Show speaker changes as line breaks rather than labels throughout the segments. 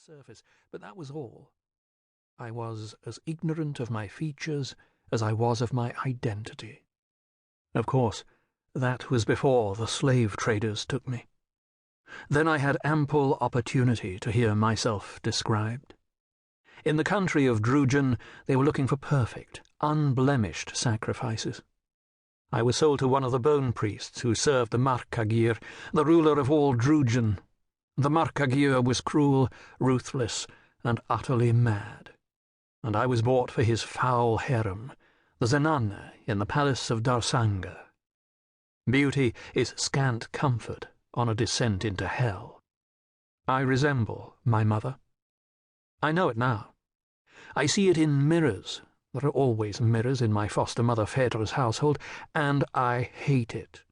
surface, but that was all. I was as ignorant of my features as I was of my identity. Of course, that was before the slave traders took me. Then I had ample opportunity to hear myself described. In the country of Drugen, they were looking for perfect, unblemished sacrifices. I was sold to one of the bone priests who served the Markagir, the ruler of all Drugen. The Markagir was cruel, ruthless, and utterly mad, and I was bought for his foul harem, the Zenana in the palace of Darsanga. Beauty is scant comfort on a descent into hell. I resemble my mother. I know it now. I see it in mirrors. There are always mirrors in my foster mother Phèdre's household, and I hate it.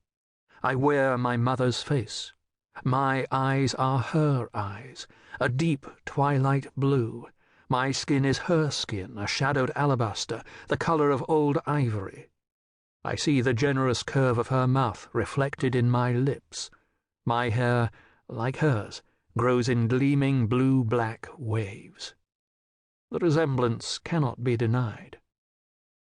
I wear my mother's face. My eyes are her eyes, a deep twilight blue. My skin is her skin, a shadowed alabaster, the colour of old ivory. I see the generous curve of her mouth reflected in my lips. My hair, like hers, grows in gleaming blue-black waves. The resemblance cannot be denied.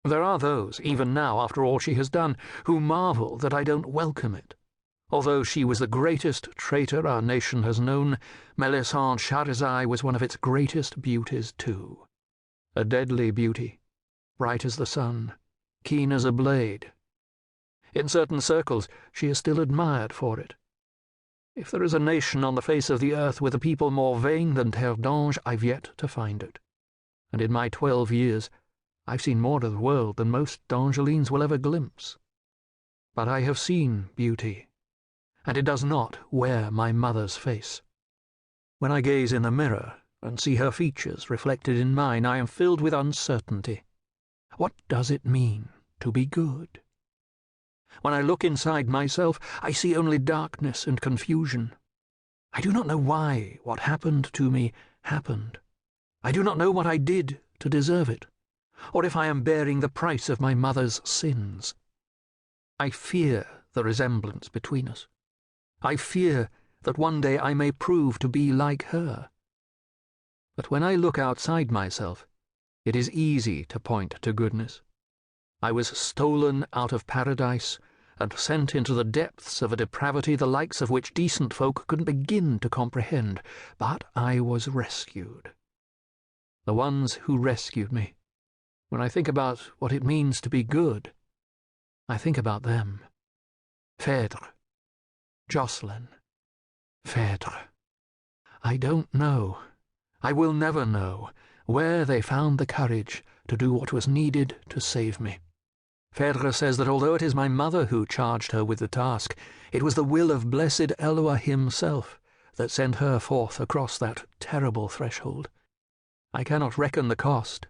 There are those, even now, after all she has done, who marvel that I don't welcome it. Although she was the greatest traitor our nation has known, Melisande Charizai was one of its greatest beauties too. A deadly beauty, bright as the sun, keen as a blade. In certain circles she is still admired for it. If there is a nation on the face of the earth with a people more vain than Terre d'Ange, I've yet to find it. And in my 12 years, I've seen more of the world than most d'Angelines will ever glimpse. But I have seen beauty, and it does not wear my mother's face. When I gaze in the mirror and see her features reflected in mine, I am filled with uncertainty. What does it mean to be good? When I look inside myself, I see only darkness and confusion. I do not know why what happened to me happened. I do not know what I did to deserve it, or if I am bearing the price of my mother's sins. I fear the resemblance between us. I fear that one day I may prove to be like her. But when I look outside myself, it is easy to point to goodness. I was stolen out of paradise and sent into the depths of a depravity the likes of which decent folk couldn't begin to comprehend, but I was rescued. The ones who rescued me. When I think about what it means to be good, I think about them. Phèdre, Joscelin, Phèdre. I don't know, I will never know, where they found the courage to do what was needed to save me. Phèdre says that although it is my mother who charged her with the task, it was the will of blessed Eloi himself that sent her forth across that terrible threshold. I cannot reckon the cost.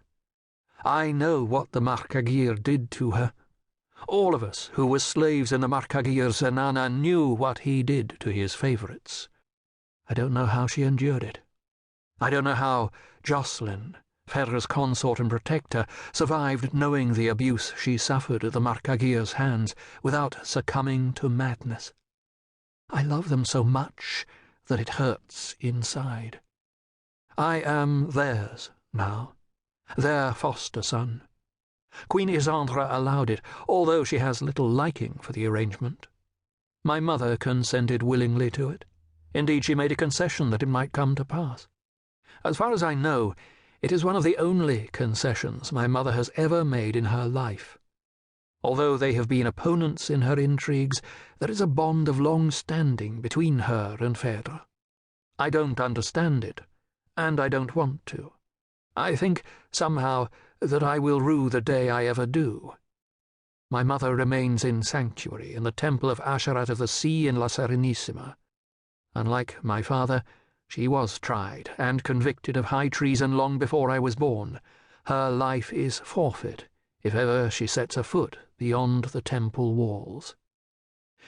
I know what the Markagir did to her. All of us who were slaves in the Markagir Zenana knew what he did to his favourites. I don't know how she endured it. I don't know how Joscelin, Phèdre's consort and protector, survived knowing the abuse she suffered at the Markagir's hands without succumbing to madness. I love them so much that it hurts inside. I am theirs now, their foster son. Queen Isandre allowed it, although she has little liking for the arrangement. My mother consented willingly to it. Indeed, she made a concession that it might come to pass. As far as I know, it is one of the only concessions my mother has ever made in her life. Although they have been opponents in her intrigues, there is a bond of long standing between her and Phèdre. I don't understand it, and I don't want to. I think, somehow, that I will rue the day I ever do. My mother remains in sanctuary in the temple of Asherat of the Sea in La Serenissima. Unlike my father, she was tried and convicted of high treason long before I was born. Her life is forfeit if ever she sets a foot beyond the temple walls.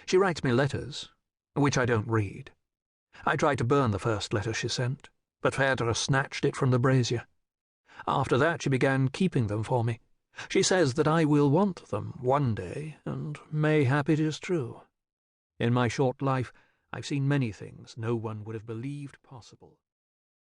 She writes me letters, which I don't read. I tried to burn the first letter she sent, but Phèdre snatched it from the brazier. After that she began keeping them for me. She says that I will want them one day, and mayhap it is true. In my short life I've seen many things no one would have believed possible.